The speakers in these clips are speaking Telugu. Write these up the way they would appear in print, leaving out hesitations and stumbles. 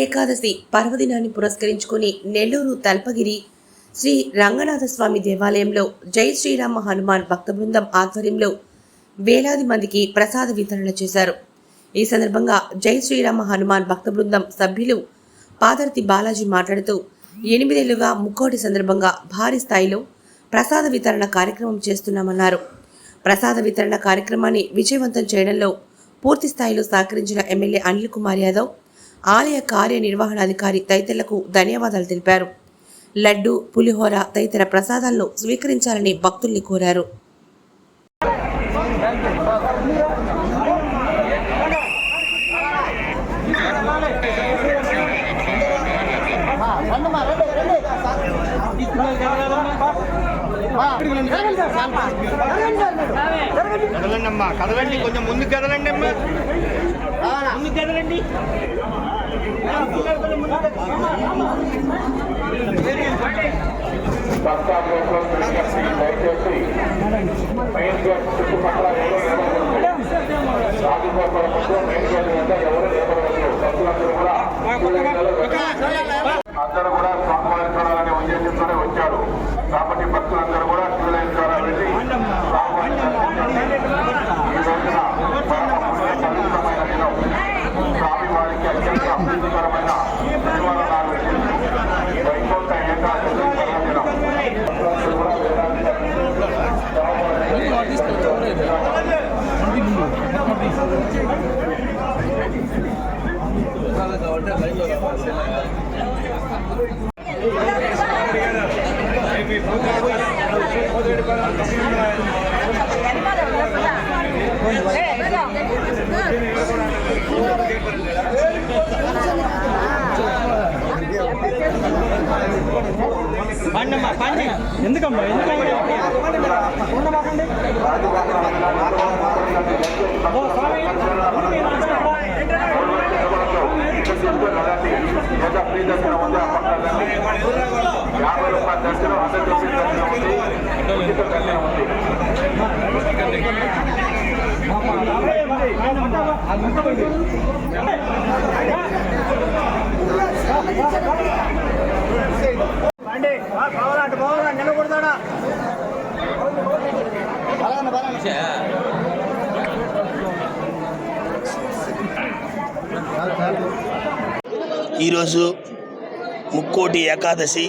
ఏకాదశి పర్వదినాన్ని పురస్కరించుకుని నెల్లూరు తల్పగిరి శ్రీ రంగనాథస్వామి దేవాలయంలో జై శ్రీరామ హనుమాన్ భక్త బృందం ఆధ్వర్యంలో వేలాది మందికి ప్రసాద వితరణ చేశారు. ఈ సందర్భంగా జై శ్రీరామ హనుమాన్ భక్త బృందం సభ్యులు పాదర్తి బాలాజీ మాట్లాడుతూ 8 ఏళ్లుగా ముక్కోటి సందర్భంగా భారీ స్థాయిలో ప్రసాద వితరణ కార్యక్రమం చేస్తున్నామన్నారు. ప్రసాద వితరణ కార్యక్రమాన్ని విజయవంతం చేయడంలో పూర్తి స్థాయిలో సహకరించిన ఎమ్మెల్యే అనిల్ కుమార్ యాదవ్, ఆలయ కార్యనిర్వహణాధికారి తదితరులకు ధన్యవాదాలు తెలిపారు. లడ్డు, పులిహోర తదితర ప్రసాదాలను స్వీకరించాలని భక్తుల్ని కోరారు. కదలండి కదలండి, కొంచెం ముందుకు కదలండి అమ్మా, ముందుకు కదలండి. అందరూ కూడా స్వామివారి చూడాలనే ఉద్దేశంతోనే వచ్చారు కాబట్టి భక్తులందరూ కూడా క్యూ లైన్ ద్వారా వెళ్ళి ఈ రోజున పవిత్రమైన దినం, స్వామివారికి అత్యంత అభివృద్ధికరమైన శనివారం వైకుంఠ ఏకాదశి పర్వదినం. ఎందుకమ్మా ఫ్రీ దర్శనం ఉంది, ఆ పక్కన 50 రూపాయల దర్శనం, 100 రూపీస్ దర్శనం ఉంది, ఉచిత దర్శనం ఉంది. ఈరోజు ముక్కోటి ఏకాదశి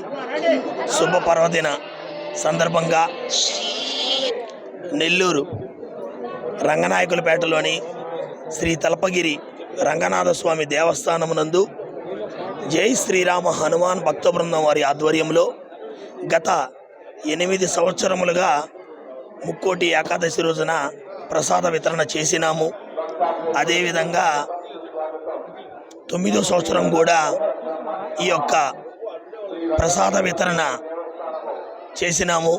శుభ పర్వదిన సందర్భంగా నెల్లూరు రంగనాయకులపేటలోని శ్రీ తల్పగిరి రంగనాథస్వామి దేవస్థానమునందు జై శ్రీరామ హనుమాన్ భక్త బృందం వారి ఆధ్వర్యంలో గత 8 సంవత్సరములుగా ముక్కోటి ఏకాదశి రోజున ప్రసాద వితరణ చేసినాము. అదేవిధంగా 9వ సంవత్సరం కూడా ఈ యొక్క ప్రసాద వితరణ చేసినాము.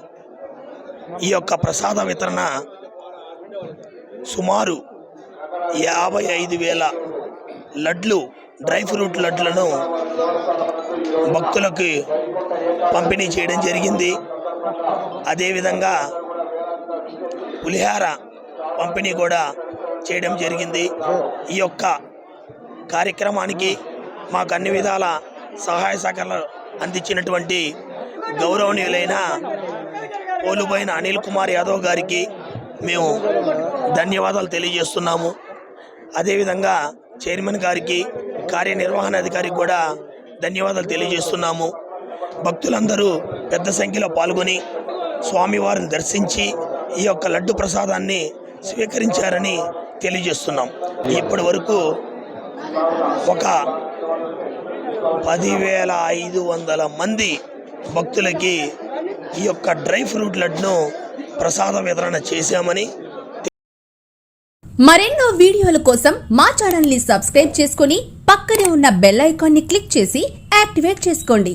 ఈ యొక్క ప్రసాద వితరణ సుమారు 55,000 లడ్లు, డ్రై ఫ్రూట్ లడ్లను భక్తులకు పంపిణీ చేయడం జరిగింది. అదేవిధంగా పులిహార పంపిణీ కూడా చేయడం జరిగింది. ఈ యొక్క కార్యక్రమానికి మాకు అన్ని విధాల సహాయ సహకారాలు అందించినటువంటి గౌరవనీయులైన పోలుబోయిన అనిల్ కుమార్ యాదవ్ గారికి మేము ధన్యవాదాలు తెలియజేస్తున్నాము. అదేవిధంగా చైర్మన్ గారికి, కార్యనిర్వహణాధికారికి కూడా ధన్యవాదాలు తెలియజేస్తున్నాము. భక్తులందరూ పెద్ద సంఖ్యలో పాల్గొని స్వామివారిని దర్శించి ఈ యొక్క లడ్డు ప్రసాదాన్ని స్వీకరించారని తెలియజేస్తున్నాం. ఇప్పటి వరకు ఒక 10,500 మంది భక్తులకి ఈ యొక్క డ్రై ఫ్రూట్ లడ్డును ప్రసాద వితరణ చేశామని. మరెన్నో వీడియోల కోసం మా ఛానల్ ని సబ్స్క్రైబ్ చేసుకుని పక్కనే ఉన్న బెల్ ఐకాన్ ని క్లిక్ చేసి యాక్టివేట్ చేసుకోండి.